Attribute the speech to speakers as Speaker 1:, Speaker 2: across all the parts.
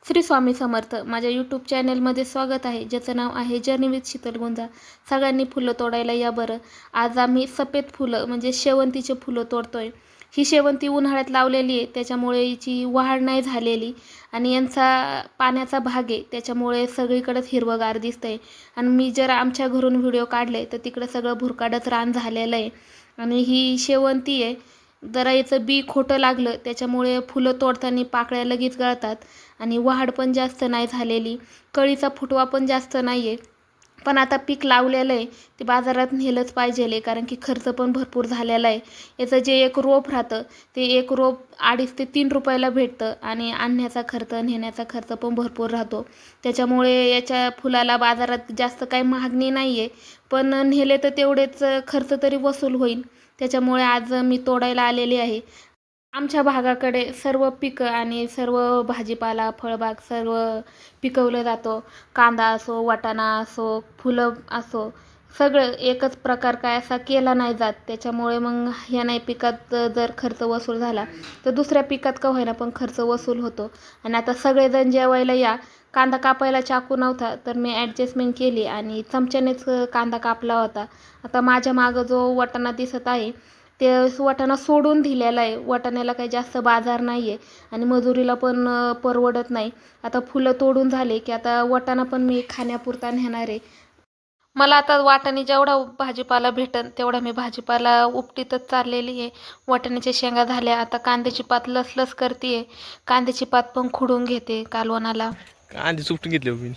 Speaker 1: श्री स्वामी समर्थ. माझ्या यूट्यूब चॅनलमध्ये स्वागत आहे, ज्याचं नाव आहे जर्नी विथ शीतल गुंजा. सगळ्यांनी फुलं तोडायला या बरं. आज आम्ही सफेद फुलं म्हणजे शेवंतीचे फुलं तोडतोय. ही शेवंती उन्हाळ्यात लावलेली आहे, त्याच्यामुळे हिची वाढ नाही झालेली आणि यांचा पाण्याचा भाग आहे, त्याच्यामुळे सगळीकडेच हिरवंगार दिसतंय. आणि मी जर आमच्या घरून व्हिडिओ काढले तर तिकडं सगळं भुरकाडच रान झालेलं आहे. आणि ही शेवंती आहे, जरा याचं बी खोटं लागलं त्याच्यामुळे फुलं तोडताना पाकळ्या लगेच गळतात आणि वाढ पण जास्त नाही झालेली, कळीचा फुटवा पण जास्त नाही आहे. पण आता पीक लावलेलं आहे, ते बाजारात नेलंच पाहिजे, कारण की खर्च पण भरपूर झालेला आहे. याचं जे एक रोप राहतं ते एक रोप 2.5 ते 3 रुपयाला भेटतं आणि आणण्याचा खर्च नेण्याचा खर्च पण भरपूर राहतो. त्याच्यामुळे याच्या फुलाला बाजारात जास्त काही मागणी नाही आहे, पण नेले तर तेवढेच खर्च तरी वसूल होईल. त्याच्यामुळे आज मी तोडायला आलेली आहे. आमच्या भागाकडे सर्व पिकं आणि सर्व भाजीपाला, फळबाग सर्व पिकवलं जातं. कांदा असो, वाटाणा असो, फुलं असो, सगळं एकच प्रकार काय असा केला नाही जात. त्याच्यामुळे मग ह्या नाही पिकात जर खर्च वसूल झाला तर दुसऱ्या पिकात का होईना पण खर्च वसूल होतो. आणि आता सगळेजण जेवायला या. कांदा कापायला चाकू नव्हता तर मी ॲडजस्टमेंट केली आणि चमच्यानेच कांदा कापला होता. आता माझ्या मागं जो वाटाणा दिसत आहे ते वाटाणा सोडून दिलेला आहे. वाटाण्याला काही जास्त बाजार नाही आहे आणि मजुरीला पण परवडत नाही. आता फुलं तोडून झाले की आता वाटाणा पण मी खाण्यापुरता नेणार आहे. मला आता वाटाणे जेवढा भाजीपाला भेटेल तेवढा मी भाजीपाला उपटीतच चाललेली आहे. वाटाण्याच्या शेंगा झाल्या, आता कांद्याची पात लसलस करते. कांद्याची पात पण खुडून घेते कालवणाला.
Speaker 2: कांदे सुकटून घेतले मी.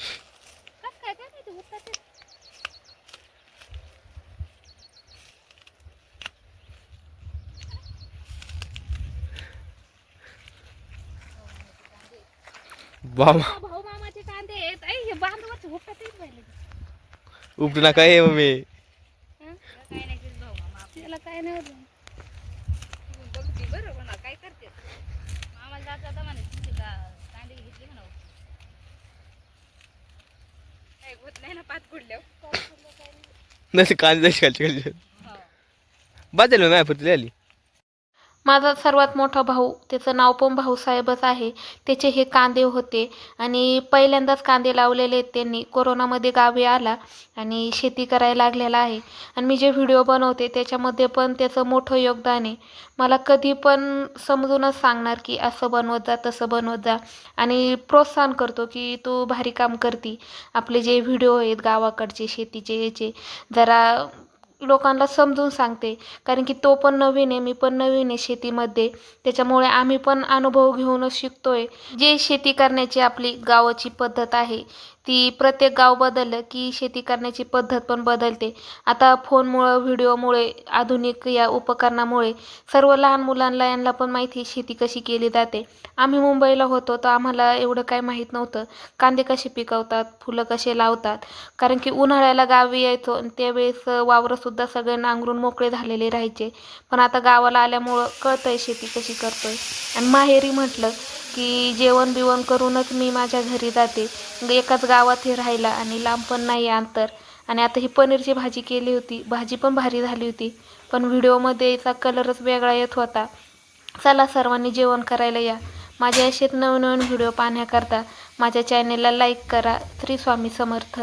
Speaker 2: बाबा
Speaker 1: भाऊ मामाचे कांदे आहेत. हे बांधवच उपटतच राहिले.
Speaker 2: उपटू नका हे मम्मी.
Speaker 1: काय नाही करत भाऊ मामा, त्याला काय नाही होत. बघती बरं म्हणा काय करते. मामाला जात जाता म्हणे तुमची कांदे घेतली म्हणा. काय होत नाही ना पात कुडल्यावर.
Speaker 2: नसे कांदे जशी खालची बाजारला नाही फुटली आली. माझा सर्वात मोठा भाऊ, त्याचं नाव पण भाऊसाहेबच आहे, त्याचे हे कांदे होते आणि पहिल्यांदाच कांदे लावलेले आहेत त्यांनी. कोरोनामध्ये गावी आला आणि शेती करायला लागलेला आहे. आणि मी जे व्हिडिओ बनवते त्याच्यामध्ये पण त्याचं मोठं योगदान आहे. मला कधी पण समजूनच सांगणार की असं बनवत जा, तसं बनवत जा आणि प्रोत्साहन करतो की तू भारी काम करती. आपले जे व्हिडिओ आहेत गावाकडचे शेतीचे याचे जरा लोकांना समजून सांगते, कारण की तो पण नवीन आहे, मी पण नवीन आहे शेतीमध्ये. त्याच्यामुळे आम्ही पण अनुभव घेऊनच शिकतोय. जे शेती करण्याची आपली गावाची पद्धत आहे ती प्रत्येक गाव बदललं की शेती करण्याची पद्धत पण बदलते. आता फोनमुळं, व्हिडिओमुळे, आधुनिक या उपकरणामुळे सर्व लहान मुलांना यांना पण माहिती शेती कशी केली जाते. आम्ही मुंबईला होतो तर आम्हाला एवढं काय माहीत नव्हतं. कांदे कसे पिकवतात, फुलं कसे लावतात, कारण की उन्हाळ्याला गावी यायचो आणि त्यावेळेस वावरंसुद्धा सगळे नांगरून मोकळे झालेले राहायचे. पण आता गावाला आल्यामुळं कळतंय शेती कशी करतोय. आणि माहेरी म्हटलं की जेवण बिवण करूनच मी माझ्या घरी जाते. एकाच गावात हे राहिला आणि लांब पण नाही अंतर. आणि आता ही पनीरची भाजी केली होती, भाजी पण भारी झाली होती, पण व्हिडिओमध्ये याचा कलरच वेगळा येत होता. चला सर्वांनी जेवण करायला या. माझे असेच नवीन नवीन व्हिडिओ पाहण्याकरता माझ्या चॅनेलला लाईक करा. श्री स्वामी समर्थ.